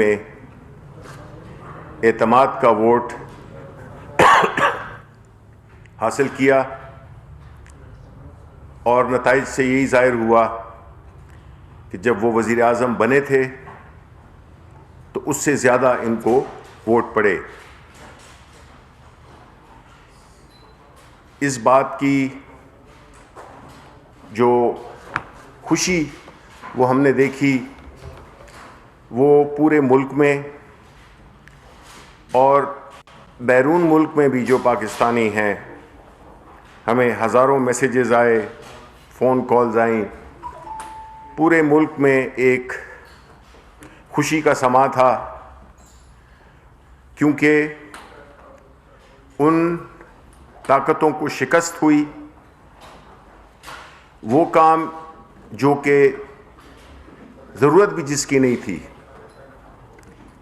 میں اعتماد کا ووٹ حاصل کیا اور نتائج سے یہی ظاہر ہوا کہ جب وہ وزیر اعظم بنے تھے تو اس سے زیادہ ان کو ووٹ پڑے۔ اس بات کی جو خوشی وہ ہم نے دیکھی وہ پورے ملک میں اور بیرون ملک میں بھی جو پاکستانی ہیں، ہمیں ہزاروں میسیجز آئے، فون کالز آئیں، پورے ملک میں ایک خوشی کا سما تھا، کیونکہ ان طاقتوں کو شکست ہوئی۔ وہ کام جو کہ ضرورت بھی جس کی نہیں تھی،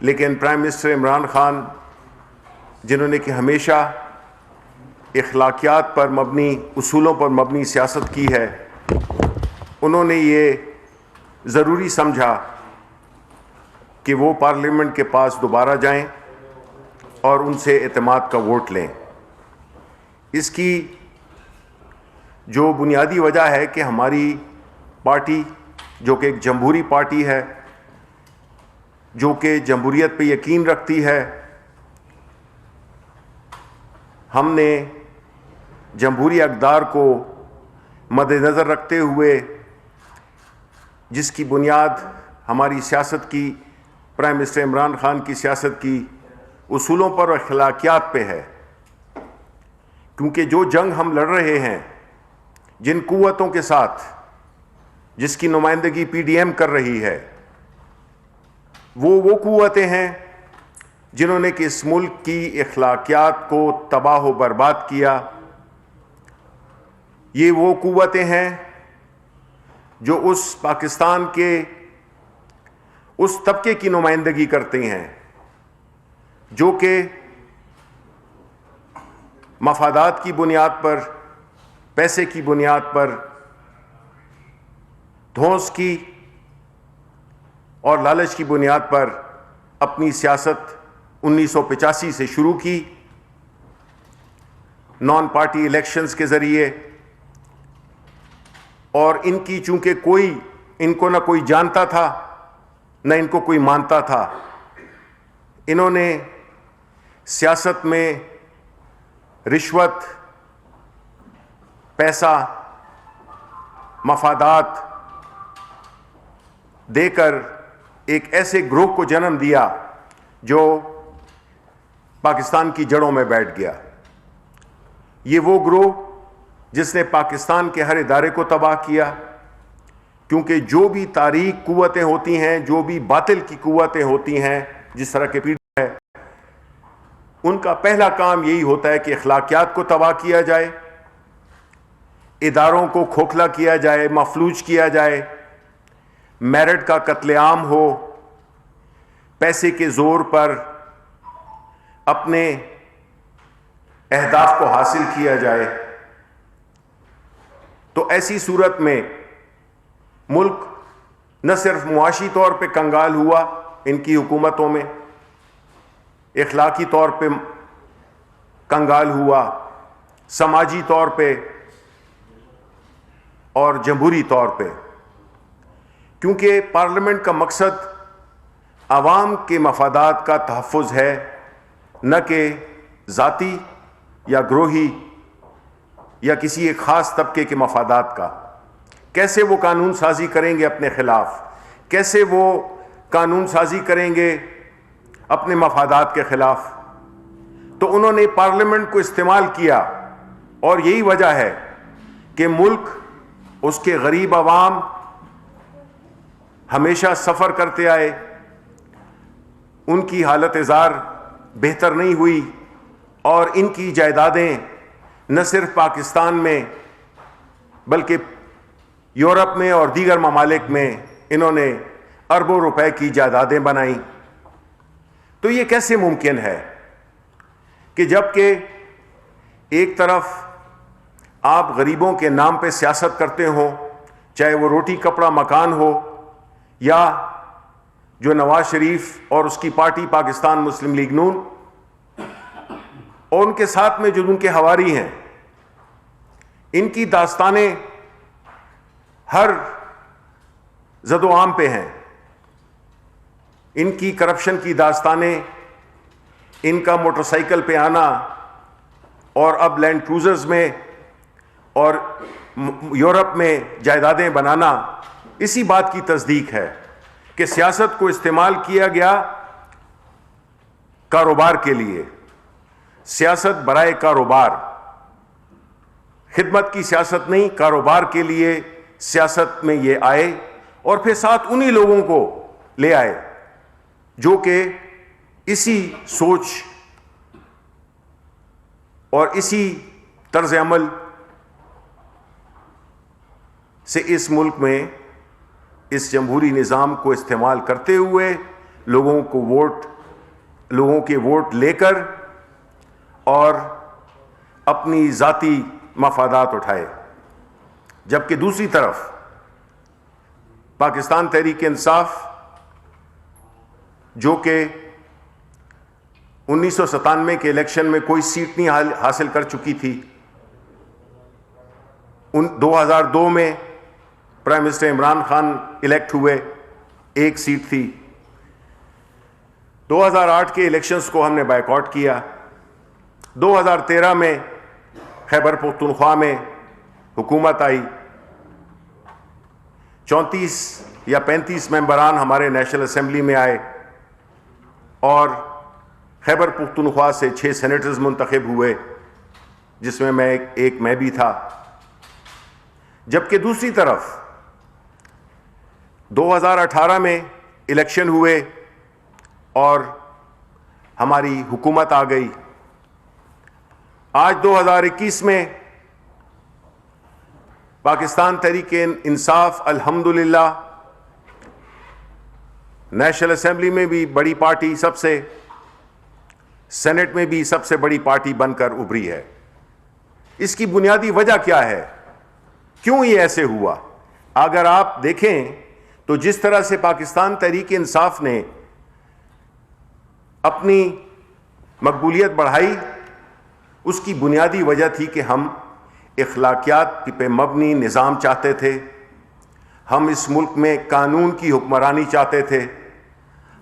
لیکن پرائم منسٹر عمران خان جنہوں نے کہ ہمیشہ اخلاقیات پر مبنی، اصولوں پر مبنی سیاست کی ہے، انہوں نے یہ ضروری سمجھا کہ وہ پارلیمنٹ کے پاس دوبارہ جائیں اور ان سے اعتماد کا ووٹ لیں۔ اس کی جو بنیادی وجہ ہے کہ ہماری پارٹی جو کہ ایک جمہوری پارٹی ہے، جو کہ جمہوریت پہ یقین رکھتی ہے، ہم نے جمہوری اقدار کو مد نظر رکھتے ہوئے، جس کی بنیاد ہماری سیاست کی، پرائم منسٹر عمران خان کی سیاست کی اصولوں پر اور اخلاقیات پہ ہے، کیونکہ جو جنگ ہم لڑ رہے ہیں جن قوتوں کے ساتھ، جس کی نمائندگی پی ڈی ایم کر رہی ہے، وہ قوتیں ہیں جنہوں نے کہ اس ملک کی اخلاقیات کو تباہ و برباد کیا۔ یہ وہ قوتیں ہیں جو اس پاکستان کے اس طبقے کی نمائندگی کرتے ہیں جو کہ مفادات کی بنیاد پر، پیسے کی بنیاد پر، دھونس کی اور لالچ کی بنیاد پر اپنی سیاست 1985 سے شروع کی، نان پارٹی الیکشنز کے ذریعے، اور ان کی چونکہ ان کو نہ کوئی جانتا تھا نہ ان کو کوئی مانتا تھا، انہوں نے سیاست میں رشوت، پیسہ، مفادات دے کر ایک ایسے گروہ کو جنم دیا جو پاکستان کی جڑوں میں بیٹھ گیا۔ یہ وہ گروہ جس نے پاکستان کے ہر ادارے کو تباہ کیا، کیونکہ جو بھی تاریک قوتیں ہوتی ہیں، جو بھی باطل کی قوتیں ہوتی ہیں، جس طرح کے پیڑ ہے، ان کا پہلا کام یہی ہوتا ہے کہ اخلاقیات کو تباہ کیا جائے، اداروں کو کھوکھلا کیا جائے، مفلوج کیا جائے، میرٹ کا قتل عام ہو، پیسے کے زور پر اپنے اہداف کو حاصل کیا جائے۔ تو ایسی صورت میں ملک نہ صرف معاشی طور پہ کنگال ہوا ان کی حکومتوں میں، اخلاقی طور پہ کنگال ہوا، سماجی طور پہ اور جمہوری طور پہ، کیونکہ پارلیمنٹ کا مقصد عوام کے مفادات کا تحفظ ہے، نہ کہ ذاتی یا گروہی یا کسی ایک خاص طبقے کے مفادات کا۔ کیسے وہ قانون سازی کریں گے اپنے خلاف؟ کیسے وہ قانون سازی کریں گے اپنے مفادات کے خلاف؟ تو انہوں نے پارلیمنٹ کو استعمال کیا، اور یہی وجہ ہے کہ ملک، اس کے غریب عوام ہمیشہ سفر کرتے آئے، ان کی حالت زار بہتر نہیں ہوئی، اور ان کی جائیدادیں نہ صرف پاکستان میں بلکہ یورپ میں اور دیگر ممالک میں انہوں نے اربوں روپے کی جائیدادیں بنائیں۔ تو یہ کیسے ممکن ہے کہ جبکہ ایک طرف آپ غریبوں کے نام پہ سیاست کرتے ہوں، چاہے وہ روٹی کپڑا مکان ہو یا جو نواز شریف اور اس کی پارٹی پاکستان مسلم لیگ نون اور ان کے ساتھ میں جو ان کے حواری ہیں، ان کی داستانیں ہر زد و عام پہ ہیں. ان کی کرپشن کی داستانیں، ان کا موٹر سائیکل پہ آنا اور اب لینڈ کروزرز میں اور یورپ میں جائیدادیں بنانا اسی بات کی تصدیق ہے کہ سیاست کو استعمال کیا گیا کاروبار کے لیے. سیاست برائے کاروبار، خدمت کی سیاست نہیں، کاروبار کے لیے سیاست میں یہ آئے اور پھر ساتھ انہی لوگوں کو لے آئے جو کہ اسی سوچ اور اسی طرز عمل سے اس ملک میں اس جمہوری نظام کو استعمال کرتے ہوئے لوگوں کے ووٹ لے کر اور اپنی ذاتی مفادات اٹھائے. جبکہ دوسری طرف پاکستان تحریک انصاف جو کہ 1997 کے الیکشن میں کوئی سیٹ نہیں حاصل کر چکی تھی، 2002 میں prime minister Imran Khan elect ہوئے، ایک سیٹ تھی. 2008 کے الیکشنز کو ہم نے بائیکاٹ کیا. 2013 میں خیبر پختونخوا میں حکومت آئی، 34 یا 35 ممبران ہمارے نیشنل اسمبلی میں آئے اور خیبر پختونخوا سے 6 سینیٹرز منتخب ہوئے، جس میں میں بھی تھا. جبکہ دوسری طرف 2018 میں الیکشن ہوئے اور ہماری حکومت آ گئی. آج 2021 میں پاکستان تحریک انصاف الحمدللہ نیشنل اسمبلی میں بھی بڑی پارٹی، سب سے سینٹ میں بھی سب سے بڑی پارٹی بن کر ابھری ہے. اس کی بنیادی وجہ کیا ہے؟ کیوں یہ ایسے ہوا؟ اگر آپ دیکھیں تو جس طرح سے پاکستان تحریک انصاف نے اپنی مقبولیت بڑھائی، اس کی بنیادی وجہ تھی کہ ہم اخلاقیات پہ مبنی نظام چاہتے تھے. ہم اس ملک میں قانون کی حکمرانی چاہتے تھے.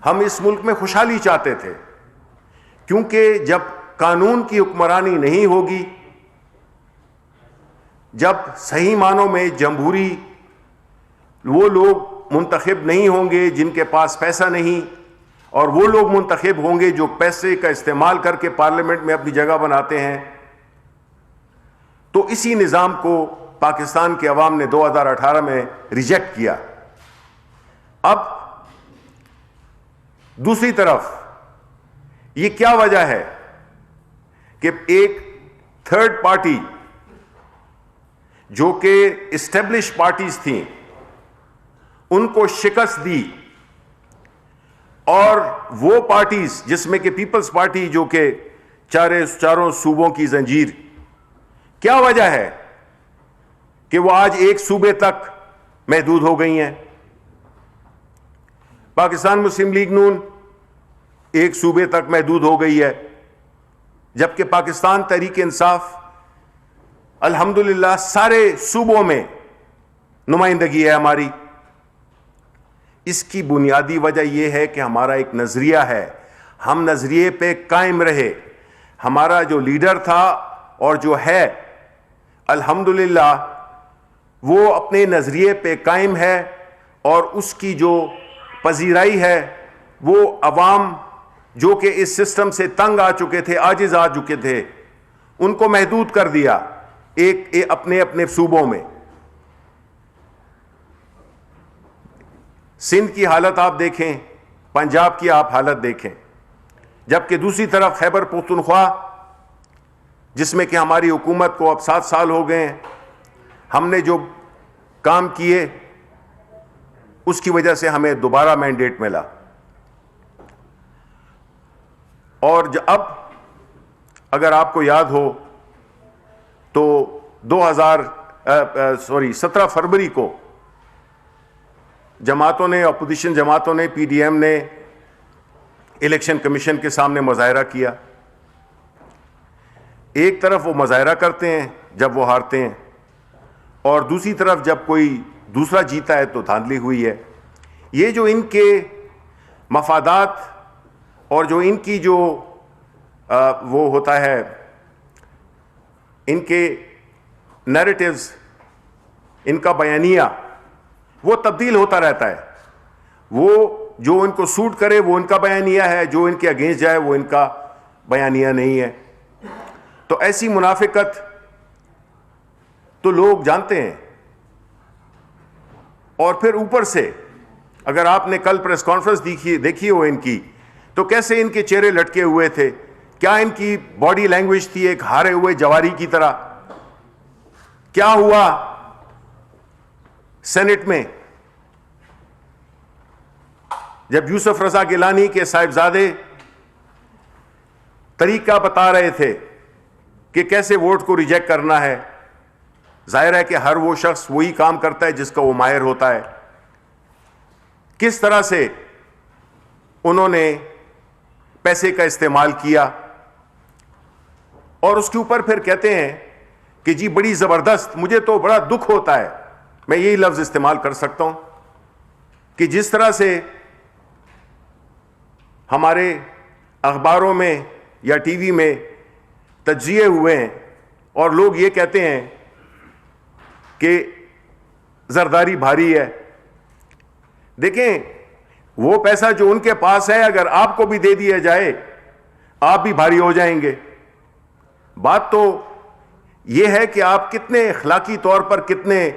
ہم اس ملک میں خوشحالی چاہتے تھے، کیونکہ جب قانون کی حکمرانی نہیں ہوگی، جب صحیح معنوں میں جمہوری وہ لوگ منتخب نہیں ہوں گے جن کے پاس پیسہ نہیں، اور وہ لوگ منتخب ہوں گے جو پیسے کا استعمال کر کے پارلیمنٹ میں اپنی جگہ بناتے ہیں، تو اسی نظام کو پاکستان کے عوام نے 2018 میں ریجیکٹ کیا. اب دوسری طرف یہ کیا وجہ ہے کہ ایک تھرڈ پارٹی جو کہ اسٹیبلش پارٹیز تھیں ان کو شکست دی، اور وہ پارٹیز جس میں کہ پیپلز پارٹی جو کہ چاروں صوبوں کی زنجیر، کیا وجہ ہے کہ وہ آج ایک صوبے تک محدود ہو گئی ہیں؟ پاکستان مسلم لیگ نون ایک صوبے تک محدود ہو گئی ہے، جبکہ پاکستان تحریک انصاف الحمدللہ سارے صوبوں میں نمائندگی ہے ہماری. اس کی بنیادی وجہ یہ ہے کہ ہمارا ایک نظریہ ہے، ہم نظریے پہ قائم رہے. ہمارا جو لیڈر تھا اور جو ہے الحمدللہ وہ اپنے نظریے پہ قائم ہے، اور اس کی جو پذیرائی ہے وہ عوام جو کہ اس سسٹم سے تنگ آ چکے تھے، عاجز آ چکے تھے، ان کو محدود کر دیا اپنے صوبوں میں. سندھ کی حالت آپ دیکھیں، پنجاب کی آپ حالت دیکھیں، جبکہ دوسری طرف خیبر پختونخوا جس میں کہ ہماری حکومت کو اب 7 سال ہو گئے ہیں، ہم نے جو کام کیے اس کی وجہ سے ہمیں دوبارہ مینڈیٹ ملا. اور اب اگر آپ کو یاد ہو تو 17 فروری کو جماعتوں نے, اپوزیشن جماعتوں نے, پی ڈی ایم نے الیکشن کمیشن کے سامنے مظاہرہ کیا. ایک طرف وہ مظاہرہ کرتے ہیں جب وہ ہارتے ہیں, اور دوسری طرف جب کوئی دوسرا جیتا ہے تو دھاندلی ہوئی ہے. یہ جو ان کے مفادات اور جو ان کی جو وہ ہوتا ہے, ان کے نیریٹیوز, ان کا بیانیہ وہ تبدیل ہوتا رہتا ہے. وہ جو ان کو سوٹ کرے وہ ان کا بیانیہ ہے, جو ان کے اگینسٹ جائے وہ ان کا بیانیہ نہیں ہے. تو ایسی منافقت تو لوگ جانتے ہیں. اور پھر اوپر سے اگر آپ نے کل پریس کانفرنس دیکھی ہو ان کی, تو کیسے ان کے چہرے لٹکے ہوئے تھے, کیا ان کی باڈی لینگویج تھی ایک ہارے ہوئے جواری کی طرح. کیا ہوا سینٹ میں جب یوسف رضا گیلانی کے صاحبزادے طریقہ بتا رہے تھے کہ کیسے ووٹ کو ریجیکٹ کرنا ہے. ظاہر ہے کہ ہر وہ شخص وہی کام کرتا ہے جس کا وہ ماہر ہوتا ہے. کس طرح سے انہوں نے پیسے کا استعمال کیا, اور اس کے اوپر پھر کہتے ہیں کہ جی بڑی زبردست. مجھے تو بڑا دکھ ہوتا ہے, میں یہی لفظ استعمال کر سکتا ہوں, کہ جس طرح سے ہمارے اخباروں میں یا ٹی وی میں تجزیے ہوئے ہیں اور لوگ یہ کہتے ہیں کہ زرداری بھاری ہے. دیکھیں, وہ پیسہ جو ان کے پاس ہے اگر آپ کو بھی دے دیا جائے آپ بھی بھاری ہو جائیں گے. بات تو یہ ہے کہ آپ کتنے اخلاقی طور پر کتنے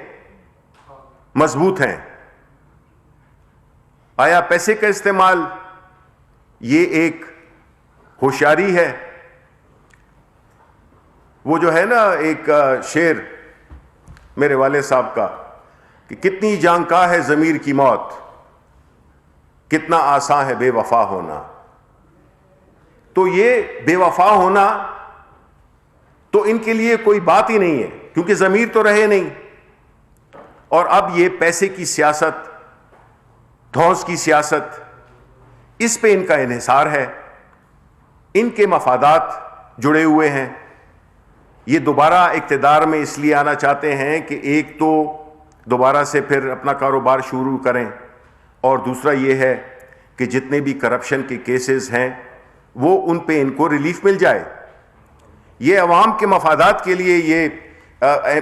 مضبوط ہیں. آیا پیسے کا استعمال یہ ایک ہوشیاری ہے؟ وہ جو ہے نا ایک شعر میرے والد صاحب کا کہ کتنی جانکاہ ہے ضمیر کی موت, کتنا آسان ہے بے وفا ہونا. تو یہ بے وفا ہونا تو ان کے لیے کوئی بات ہی نہیں ہے, کیونکہ ضمیر تو رہے نہیں. اور اب یہ پیسے کی سیاست, دھوس کی سیاست, اس پہ ان کا انحصار ہے. ان کے مفادات جڑے ہوئے ہیں. یہ دوبارہ اقتدار میں اس لیے آنا چاہتے ہیں کہ ایک تو دوبارہ سے پھر اپنا کاروبار شروع کریں, اور دوسرا یہ ہے کہ جتنے بھی کرپشن کے کیسز ہیں وہ ان پہ ان کو ریلیف مل جائے. یہ عوام کے مفادات کے لیے یہ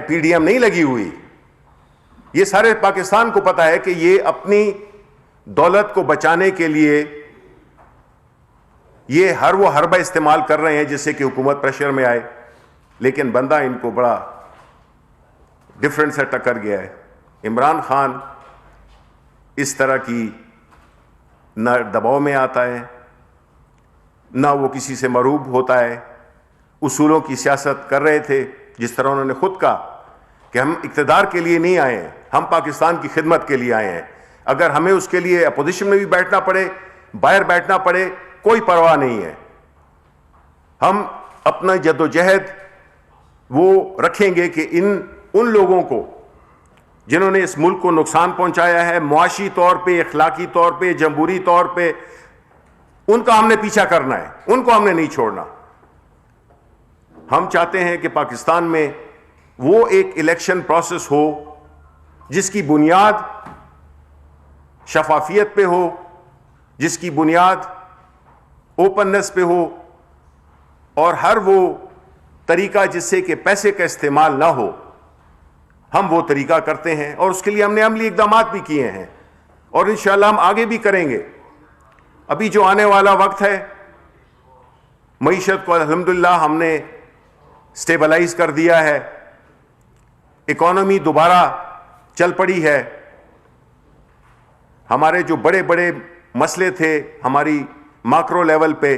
پی ڈی ایم نہیں لگی ہوئی. یہ سارے پاکستان کو پتا ہے کہ یہ اپنی دولت کو بچانے کے لیے یہ ہر وہ حربہ استعمال کر رہے ہیں جس سے کہ حکومت پریشر میں آئے. لیکن بندہ ان کو بڑا ڈفرنٹ سے ٹکر گیا ہے. عمران خان اس طرح کی نہ دباؤ میں آتا ہے, نہ وہ کسی سے مرعوب ہوتا ہے. اصولوں کی سیاست کر رہے تھے, جس طرح انہوں نے خود کہا کہ ہم اقتدار کے لیے نہیں آئے ہیں, ہم پاکستان کی خدمت کے لیے آئے ہیں. اگر ہمیں اس کے لیے اپوزیشن میں بھی بیٹھنا پڑے, باہر بیٹھنا پڑے, کوئی پرواہ نہیں ہے. ہم اپنا جد و جہد وہ رکھیں گے کہ ان لوگوں کو جنہوں نے اس ملک کو نقصان پہنچایا ہے معاشی طور پہ, اخلاقی طور پہ, جمہوری طور پہ, ان کا ہم نے پیچھا کرنا ہے, ان کو ہم نے نہیں چھوڑنا. ہم چاہتے ہیں کہ پاکستان میں وہ ایک الیکشن پروسیس ہو جس کی بنیاد شفافیت پہ ہو, جس کی بنیاد اوپننس پہ ہو, اور ہر وہ طریقہ جس سے کہ پیسے کا استعمال نہ ہو ہم وہ طریقہ کرتے ہیں. اور اس کے لیے ہم نے عملی اقدامات بھی کیے ہیں, اور انشاءاللہ ہم آگے بھی کریں گے. ابھی جو آنے والا وقت ہے, معیشت کو الحمدللہ ہم نے سٹیبلائز کر دیا ہے, اکانومی دوبارہ چل پڑی ہے. ہمارے جو بڑے بڑے مسئلے تھے ہماری ماکرو لیول پہ,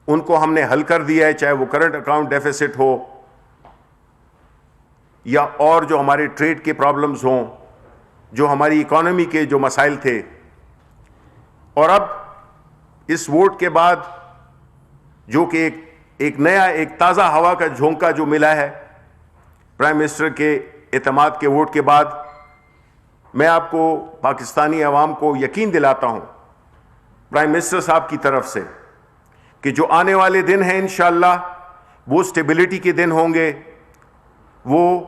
ان کو ہم نے حل کر دیا ہے, چاہے وہ کرنٹ اکاؤنٹ ڈیفیسٹ ہو یا اور جو ہمارے ٹریڈ کے پرابلمز ہوں, جو ہماری اکانومی کے جو مسائل تھے. اور اب اس ووٹ کے بعد جو کہ ایک نیا ایک تازہ ہوا کا جھونکا جو ملا ہے پرائم منسٹر کے اعتماد کے ووٹ کے بعد, میں آپ کو پاکستانی عوام کو یقین دلاتا ہوں پرائم منسٹر صاحب کی طرف سے کہ جو آنے والے دن ہیں انشاءاللہ وہ سٹیبلٹی کے دن ہوں گے. وہ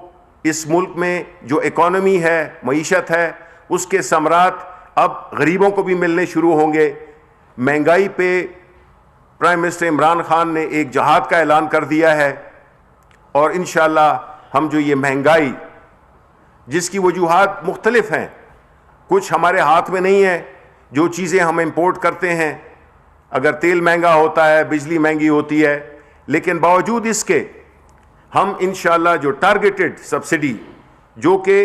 اس ملک میں جو اکانومی ہے, معیشت ہے, اس کے ثمرات اب غریبوں کو بھی ملنے شروع ہوں گے. مہنگائی پہ پرائم منسٹر عمران خان نے ایک جہاد کا اعلان کر دیا ہے, اور انشاءاللہ ہم جو یہ مہنگائی جس کی وجوہات مختلف ہیں, کچھ ہمارے ہاتھ میں نہیں ہے, جو چیزیں ہم امپورٹ کرتے ہیں, اگر تیل مہنگا ہوتا ہے, بجلی مہنگی ہوتی ہے, لیکن باوجود اس کے ہم انشاءاللہ جو ٹارگیٹڈ سبسڈی جو کہ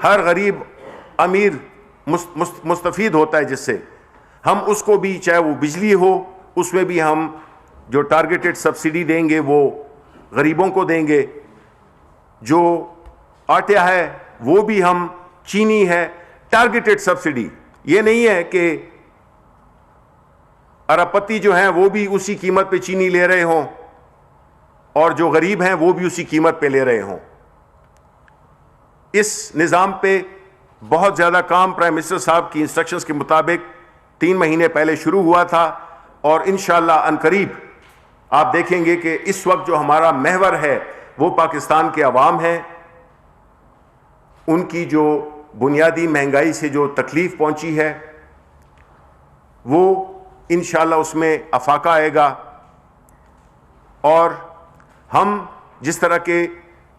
ہر غریب امیر مستفید ہوتا ہے جس سے, ہم اس کو بھی, چاہے وہ بجلی ہو, اس میں بھی ہم جو ٹارگیٹڈ سبسڈی دیں گے وہ غریبوں کو دیں گے. جو آٹا ہے وہ بھی ہم, چینی ہے, ٹارگیٹڈ سبسڈی. یہ نہیں ہے کہ ارب پتی جو ہیں وہ بھی اسی قیمت پہ چینی لے رہے ہوں اور جو غریب ہیں وہ بھی اسی قیمت پہ لے رہے ہوں. اس نظام پہ بہت زیادہ کام پرائم منسٹر صاحب کی انسٹرکشنز کے مطابق 3 مہینے پہلے شروع ہوا تھا, اور انشاءاللہ عنقریب آپ دیکھیں گے کہ اس وقت جو ہمارا محور ہے وہ پاکستان کے عوام ہیں. ان کی جو بنیادی مہنگائی سے جو تکلیف پہنچی ہے وہ انشاءاللہ اس میں افاقہ آئے گا. اور ہم جس طرح کے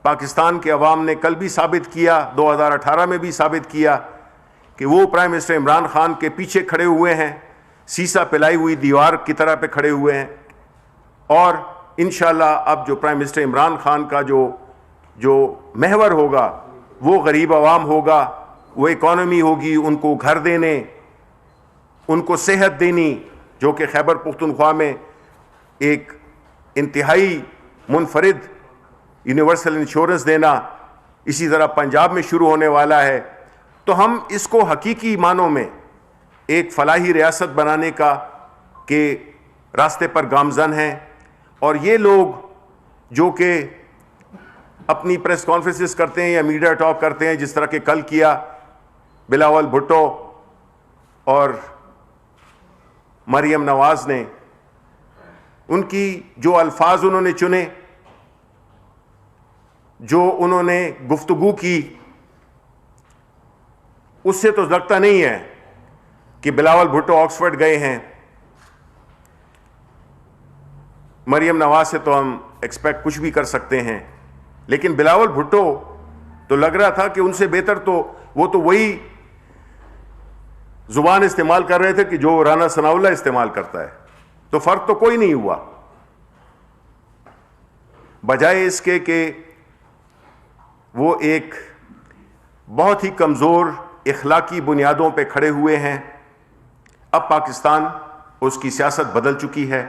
پاکستان کے عوام نے کل بھی ثابت کیا, 2018 میں بھی ثابت کیا کہ وہ پرائم منسٹر عمران خان کے پیچھے کھڑے ہوئے ہیں, سیسا پلائی ہوئی دیوار کی طرح پہ کھڑے ہوئے ہیں. اور انشاءاللہ اب جو پرائم منسٹر عمران خان کا جو محور ہوگا وہ غریب عوام ہوگا, وہ اکانومی ہوگی, ان کو گھر دینے, ان کو صحت دینی, جو کہ خیبر پختونخوا میں ایک انتہائی منفرد یونیورسل انشورنس دینا, اسی طرح پنجاب میں شروع ہونے والا ہے. تو ہم اس کو حقیقی معنوں میں ایک فلاحی ریاست بنانے کا کے راستے پر گامزن ہیں. اور یہ لوگ جو کہ اپنی پریس کانفرنسز کرتے ہیں یا میڈیا ٹاک کرتے ہیں, جس طرح کہ کل کیا بلاول بھٹو اور مریم نواز نے, ان کی جو الفاظ انہوں نے چنے, جو انہوں نے گفتگو کی, اس سے تو لگتا نہیں ہے کہ بلاول بھٹو آکسفورڈ گئے ہیں. مریم نواز سے تو ہم ایکسپیکٹ کچھ بھی کر سکتے ہیں, لیکن بلاول بھٹو تو لگ رہا تھا کہ ان سے بہتر تو وہ تو وہی زبان استعمال کر رہے تھے کہ جو رانا ثناء اللہ استعمال کرتا ہے. تو فرق تو کوئی نہیں ہوا, بجائے اس کے کہ وہ ایک بہت ہی کمزور اخلاقی بنیادوں پہ کھڑے ہوئے ہیں. اب پاکستان, اس کی سیاست بدل چکی ہے,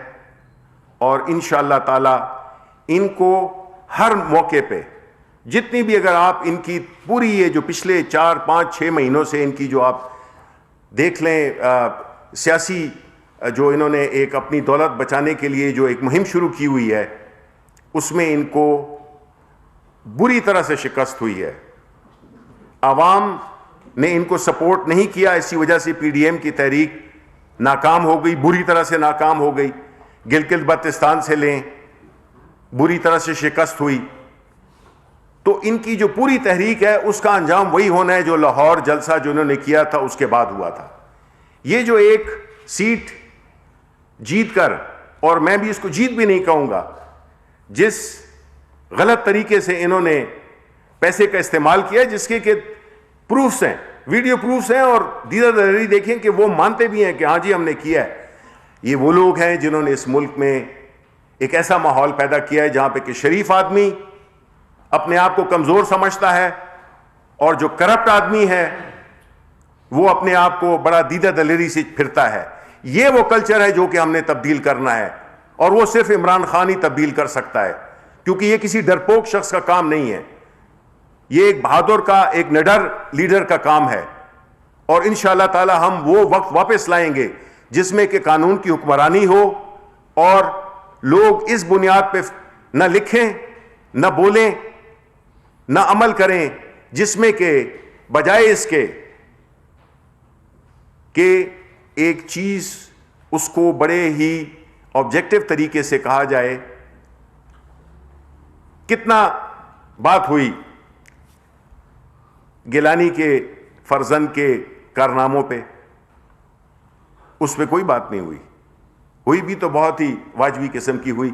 اور انشاءاللہ تعالی ان کو ہر موقع پہ جتنی بھی, اگر آپ ان کی پوری یہ جو پچھلے 4, 5, 6 مہینوں سے ان کی جو آپ دیکھ لیں سیاسی جو انہوں نے ایک اپنی دولت بچانے کے لیے جو ایک مہم شروع کی ہوئی ہے, اس میں ان کو بری طرح سے شکست ہوئی ہے. عوام نے ان کو سپورٹ نہیں کیا, اسی وجہ سے پی ڈی ایم کی تحریک ناکام ہو گئی, بری طرح سے ناکام ہو گئی. گلگت بلتستان سے لیں, بری طرح سے شکست ہوئی. تو ان کی جو پوری تحریک ہے اس کا انجام وہی ہونا ہے جو لاہور جلسہ جو انہوں نے کیا تھا اس کے بعد ہوا تھا. یہ جو ایک سیٹ جیت کر, اور میں بھی اس کو جیت بھی نہیں کہوں گا, جس غلط طریقے سے انہوں نے پیسے کا استعمال کیا, جس کے کہ پروفز ہیں, ویڈیو پروفز ہیں, اور دیدہ دلیری دیکھیں کہ وہ مانتے بھی ہیں کہ ہاں جی ہم نے کیا ہے. یہ وہ لوگ ہیں جنہوں نے اس ملک میں ایک ایسا ماحول پیدا کیا ہے جہاں پہ کہ شریف آدمی اپنے آپ کو کمزور سمجھتا ہے, اور جو کرپٹ آدمی ہے وہ اپنے آپ کو بڑا دیدہ دلیری سے پھرتا ہے. یہ وہ کلچر ہے جو کہ ہم نے تبدیل کرنا ہے, اور وہ صرف عمران خان ہی تبدیل کر سکتا ہے, کیونکہ یہ کسی ڈرپوک شخص کا کام نہیں ہے. یہ ایک بہادر کا, ایک نڈر لیڈر کا کام ہے. اور انشاءاللہ تعالی ہم وہ وقت واپس لائیں گے جس میں کہ قانون کی حکمرانی ہو, اور لوگ اس بنیاد پہ نہ لکھیں, نہ بولیں, نہ عمل کریں جس میں کہ بجائے اس کے کہ ایک چیز اس کو بڑے ہی آبجیکٹو طریقے سے کہا جائے. کتنا بات ہوئی گیلانی کے فرزند کے کارناموں پہ, اس پہ کوئی بات نہیں ہوئی بھی تو بہت ہی واجبی قسم کی ہوئی.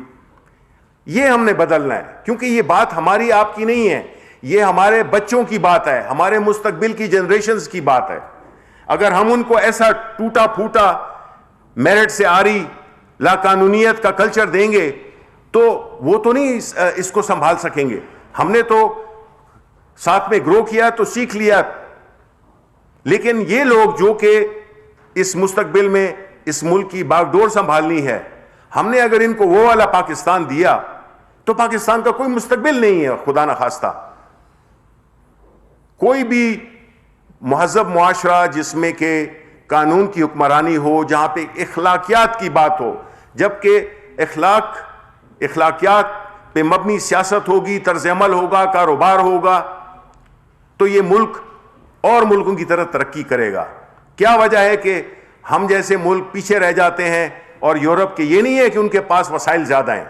یہ ہم نے بدلنا ہے, کیونکہ یہ بات ہماری آپ کی نہیں ہے, یہ ہمارے بچوں کی بات ہے, ہمارے مستقبل کی جنریشنز کی بات ہے. اگر ہم ان کو ایسا ٹوٹا پھوٹا میرٹ سے آری لا قانونیت کا کلچر دیں گے تو وہ تو نہیں اس کو سنبھال سکیں گے. ہم نے تو ساتھ میں گرو کیا تو سیکھ لیا, لیکن یہ لوگ جو کہ اس مستقبل میں اس ملک کی باغ ڈور سنبھالنی ہے, ہم نے اگر ان کو وہ والا پاکستان دیا تو پاکستان کا کوئی مستقبل نہیں ہے. خدا نخواستہ کوئی بھی مہذب معاشرہ جس میں کہ قانون کی حکمرانی ہو, جہاں پہ اخلاقیات کی بات ہو, جبکہ اخلاقیات پہ مبنی سیاست ہوگی, طرز عمل ہوگا, کاروبار ہوگا, تو یہ ملک اور ملکوں کی طرح ترقی کرے گا. کیا وجہ ہے کہ ہم جیسے ملک پیچھے رہ جاتے ہیں, اور یورپ کے یہ نہیں ہے کہ ان کے پاس وسائل زیادہ ہیں,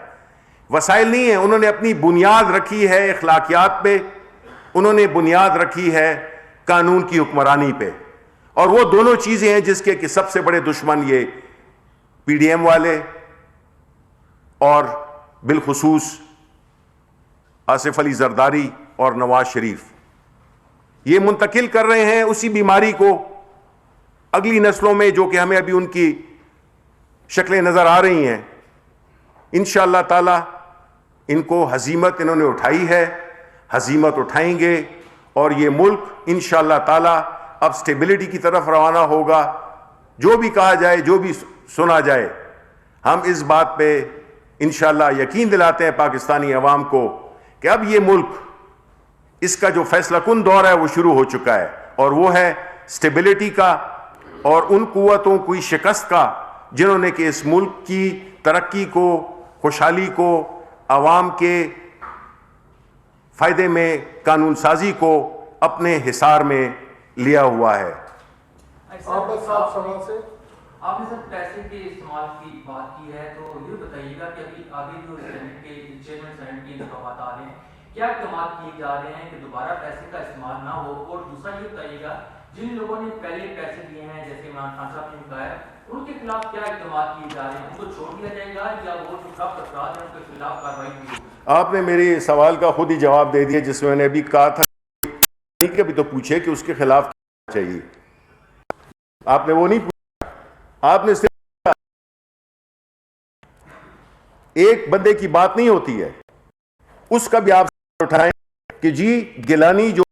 وسائل نہیں ہیں, انہوں نے اپنی بنیاد رکھی ہے اخلاقیات پہ, انہوں نے بنیاد رکھی ہے قانون کی حکمرانی پہ. اور وہ دونوں چیزیں ہیں جس کے کہ سب سے بڑے دشمن یہ پی ڈی ایم والے اور بالخصوص آصف علی زرداری اور نواز شریف, یہ منتقل کر رہے ہیں اسی بیماری کو اگلی نسلوں میں, جو کہ ہمیں ابھی ان کی شکلیں نظر آ رہی ہیں. انشاءاللہ تعالی ان کو ہزیمت انہوں نے اٹھائی ہے, ہزیمت اٹھائیں گے, اور یہ ملک انشاءاللہ تعالی اب سٹیبلٹی کی طرف روانہ ہوگا. جو بھی کہا جائے, جو بھی سنا جائے, ہم اس بات پہ انشاءاللہ یقین دلاتے ہیں پاکستانی عوام کو کہ اب یہ ملک, اس کا جو فیصلہ کن دور ہے وہ شروع ہو چکا ہے, اور وہ ہے سٹیبلٹی کا اور ان قوتوں کی شکست کا جنہوں نے کہ اس ملک کی ترقی کو, خوشحالی کو, عوام کے فائدے میں قانون سازی کو اپنے حصار میں لیا ہوا ہے. آپ نے سر پیسے کے استعمال کی بات کی ہے, تو یہ بتائیے گا کہ ابھی آگے جو سینٹ کے چیئرمین سینٹ کے انتخابات آ رہے ہیں, کیا اقدامات کیے جا رہے ہیں کہ دوبارہ پیسے کا استعمال نہ ہو؟ اور دوسرا یہ بتائیے گا جن لوگوں نے پہلے پیسے دیے ہیں, جیسے عمران خان صاحب نے کہا ہے, ان کے خلاف کیا اقدامات کیے جا رہے ہیں؟ ان کو چھوڑ دیا جائے گا یا وہ جو خلاف افراد ہیں ان کے خلاف کارروائی کی ہوگی؟ آپ نے میرے سوال کا خود ہی جواب دے دیا, جس میں نے ابھی کہا تھا کہ ابھی تو پوچھے کہ اس کے خلاف کیا چاہیے. آپ نے وہ نہیں پوچھا, آپ نے صرف ایک بندے کی بات نہیں ہوتی ہے, اس کا بھی آپ اٹھائیں کہ جی گیلانی جو